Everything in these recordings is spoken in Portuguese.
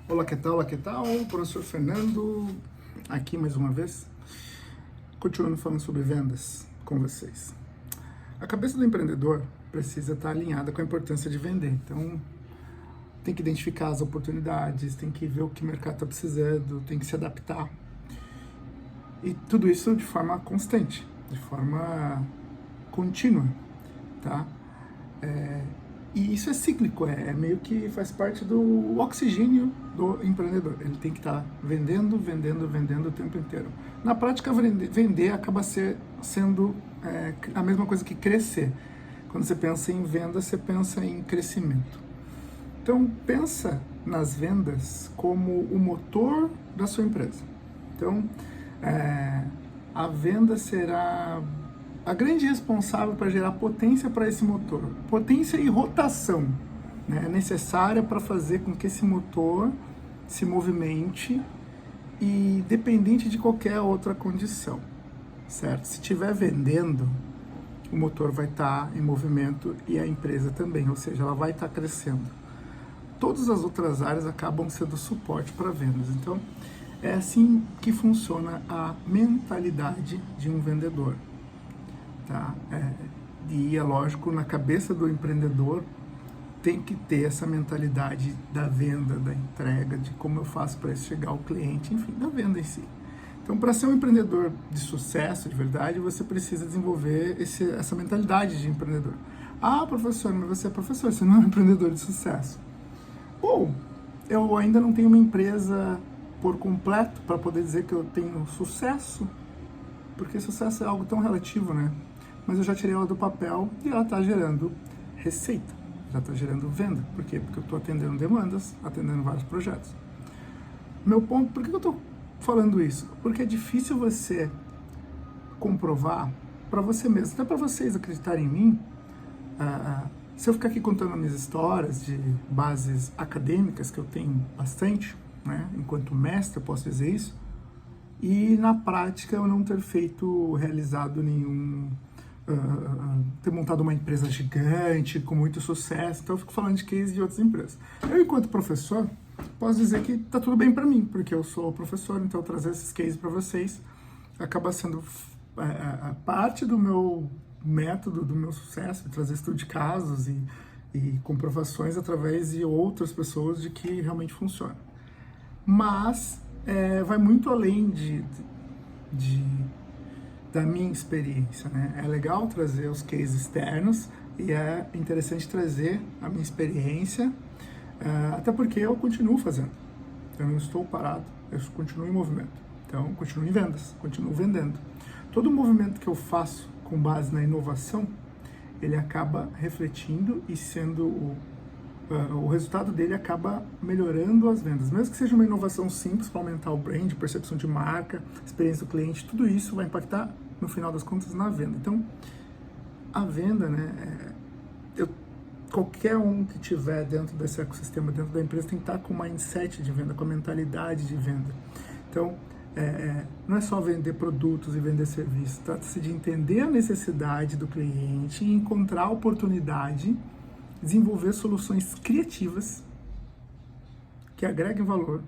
Olá, que tal? Olá, que tal? Professor Fernando, aqui mais uma vez, continuando falando sobre vendas com vocês. A cabeça do empreendedor precisa estar alinhada com a importância de vender. Então, tem que identificar as oportunidades, tem que ver o que o mercado está precisando, tem que se adaptar. E tudo isso de forma constante, de forma contínua, tá? E isso é cíclico, é meio que faz parte do oxigênio do empreendedor. Ele tem que estar vendendo o tempo inteiro. Na prática, vender acaba sendo a mesma coisa que crescer. Quando você pensa em venda, você pensa em crescimento. Então, pensa nas vendas como o motor da sua empresa. Então, a venda será a grande responsável para gerar potência para esse motor. Potência e rotação, né, necessária para fazer com que esse motor se movimente e dependente de qualquer outra condição, certo? Se estiver vendendo, o motor vai estar em movimento e a empresa também, ou seja, ela vai estar crescendo. Todas as outras áreas acabam sendo suporte para vendas. Então, é assim que funciona a mentalidade de um vendedor. Tá? E é lógico, na cabeça do empreendedor tem que ter essa mentalidade da venda, da entrega, de como eu faço para isso chegar ao cliente, enfim, da venda em si. Então, para ser um empreendedor de sucesso, de verdade, você precisa desenvolver essa mentalidade de empreendedor. Ah, professor, mas você é professor, você não é um empreendedor de sucesso. Bom, eu ainda não tenho uma empresa por completo para poder dizer que eu tenho sucesso, porque sucesso é algo tão relativo, né? Mas eu já tirei ela do papel e ela está gerando receita, já está gerando venda. Por quê? Porque eu estou atendendo demandas, atendendo vários projetos. Meu ponto, por que eu estou falando isso? Porque é difícil você comprovar para você mesmo, até para vocês acreditarem em mim. Se eu ficar aqui contando minhas histórias de bases acadêmicas, que eu tenho bastante, né? Enquanto mestre eu posso dizer isso, e na prática eu não ter realizado nenhum, ter montado uma empresa gigante, com muito sucesso. Então eu fico falando de case de outras empresas. Eu, enquanto professor, posso dizer que tá tudo bem para mim, porque eu sou professor, então trazer esses cases para vocês acaba sendo parte do meu método, do meu sucesso, trazer estudo de casos e comprovações através de outras pessoas de que realmente funciona. Mas vai muito além da minha experiência, né? É legal trazer os cases externos e é interessante trazer a minha experiência, até porque eu continuo fazendo. Eu não estou parado, eu continuo em movimento. Então, continuo em vendas, continuo vendendo. Todo movimento que eu faço com base na inovação, ele acaba refletindo e sendo o resultado dele acaba melhorando as vendas. Mesmo que seja uma inovação simples para aumentar o brand, percepção de marca, experiência do cliente, tudo isso vai impactar, no final das contas, na venda. Então, a venda, né, qualquer um que tiver dentro desse ecossistema, dentro da empresa, tem que estar com o mindset de venda, com a mentalidade de venda. Então, não é só vender produtos e vender serviços, trata-se de entender a necessidade do cliente e encontrar a oportunidade, desenvolver soluções criativas que agreguem valor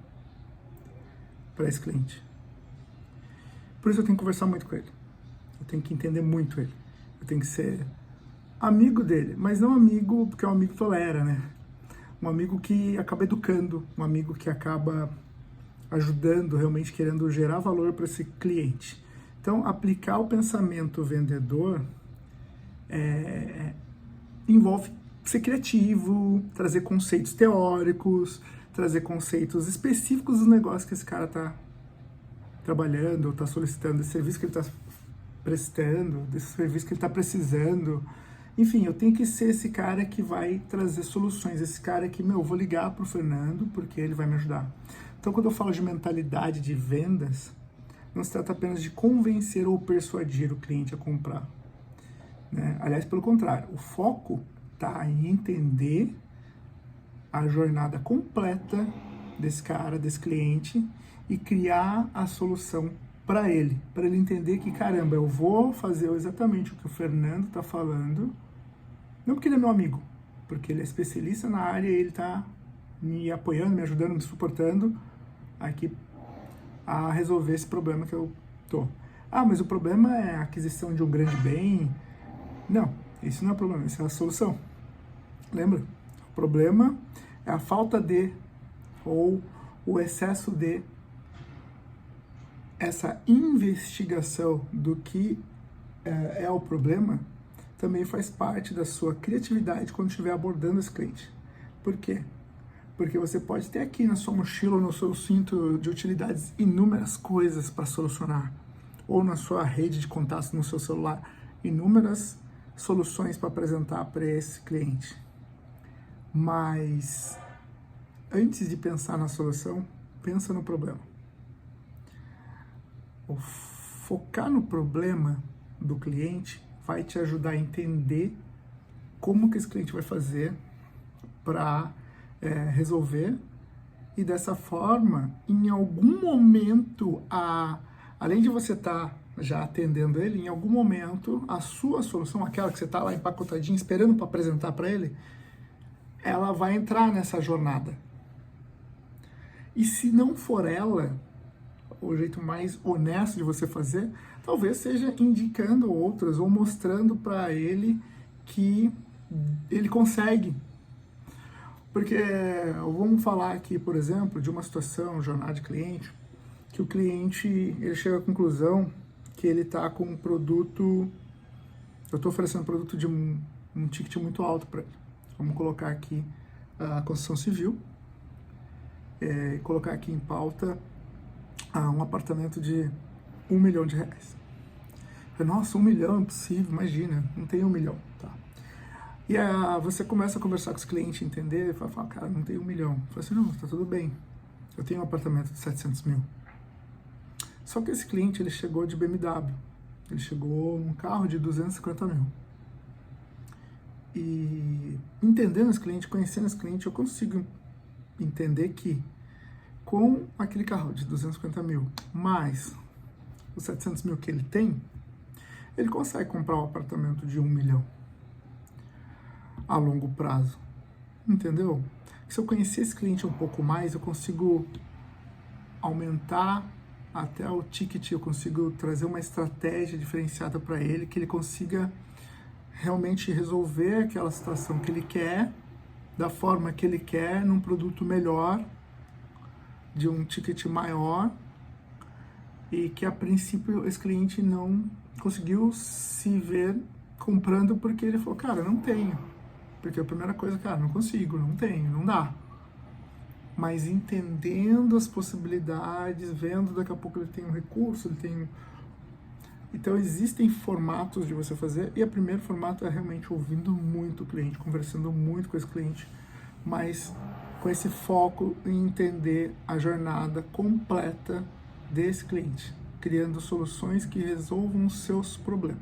para esse cliente. Por isso eu tenho que conversar muito com ele, eu tenho que entender muito ele, eu tenho que ser amigo dele, mas não amigo porque o amigo tolera, né? Um amigo que acaba educando, um amigo que acaba ajudando, realmente querendo gerar valor para esse cliente. Então, aplicar o pensamento vendedor envolve ser criativo, trazer conceitos teóricos, trazer conceitos específicos dos negócios que esse cara está trabalhando, ou está solicitando, desse serviço que ele está prestando, desse serviço que ele está precisando. Enfim, eu tenho que ser esse cara que vai trazer soluções, esse cara que, eu vou ligar para o Fernando porque ele vai me ajudar. Então, quando eu falo de mentalidade de vendas, não se trata apenas de convencer ou persuadir o cliente a comprar, né? Aliás, pelo contrário, o foco está em entender a jornada completa desse cara, desse cliente, e criar a solução para ele entender que, caramba, eu vou fazer exatamente o que o Fernando está falando, não porque ele é meu amigo, porque ele é especialista na área e ele está me apoiando, me ajudando, me suportando aqui a resolver esse problema que eu tô. Ah, mas o problema é a aquisição de um grande bem. Não, isso não é o problema, isso é a solução. Lembra? O problema é a falta de, ou o excesso de, essa investigação do que é o problema também faz parte da sua criatividade quando estiver abordando esse cliente. Por quê? Porque você pode ter aqui na sua mochila ou no seu cinto de utilidades inúmeras coisas para solucionar, ou na sua rede de contatos no seu celular, inúmeras soluções para apresentar para esse cliente. Mas antes de pensar na solução, pensa no problema. O focar no problema do cliente vai te ajudar a entender como que esse cliente vai fazer para resolver, e dessa forma, em algum momento, além de você estar já atendendo ele, em algum momento a sua solução, aquela que você está lá empacotadinha esperando para apresentar para ele, ela vai entrar nessa jornada. E se não for ela, o jeito mais honesto de você fazer, talvez seja indicando outras ou mostrando para ele que ele consegue. Porque vamos falar aqui, por exemplo, de uma situação, jornada de cliente, que o cliente ele chega à conclusão que ele está com um produto, eu estou oferecendo um produto de um ticket muito alto para ele. Vamos colocar aqui a construção civil, colocar aqui em pauta um apartamento de R$1 milhão. Nossa, 1 milhão, impossível, imagina, não tem 1 milhão, tá? E você começa a conversar com os clientes, entender, e fala, cara, não tem 1 milhão. Eu falo assim, não, tá tudo bem, eu tenho um apartamento de 700 mil. Só que esse cliente, ele chegou de BMW, ele chegou num carro de 250 mil. E entendendo esse cliente, conhecendo esse cliente, eu consigo entender que com aquele carro de 250 mil, mais os 700 mil que ele tem, ele consegue comprar um apartamento de 1 milhão a longo prazo, entendeu? Se eu conhecer esse cliente um pouco mais, eu consigo aumentar até o ticket, eu consigo trazer uma estratégia diferenciada para ele, que ele consiga realmente resolver aquela situação que ele quer, da forma que ele quer, num produto melhor, de um ticket maior, e que a princípio esse cliente não conseguiu se ver comprando porque ele falou, cara, não tenho. Porque a primeira coisa, cara, não consigo, não tenho, não dá. Mas entendendo as possibilidades, vendo daqui a pouco ele tem um recurso, ele tem... Então existem formatos de você fazer, e o primeiro formato é realmente ouvindo muito o cliente, conversando muito com esse cliente, mas com esse foco em entender a jornada completa desse cliente, criando soluções que resolvam os seus problemas.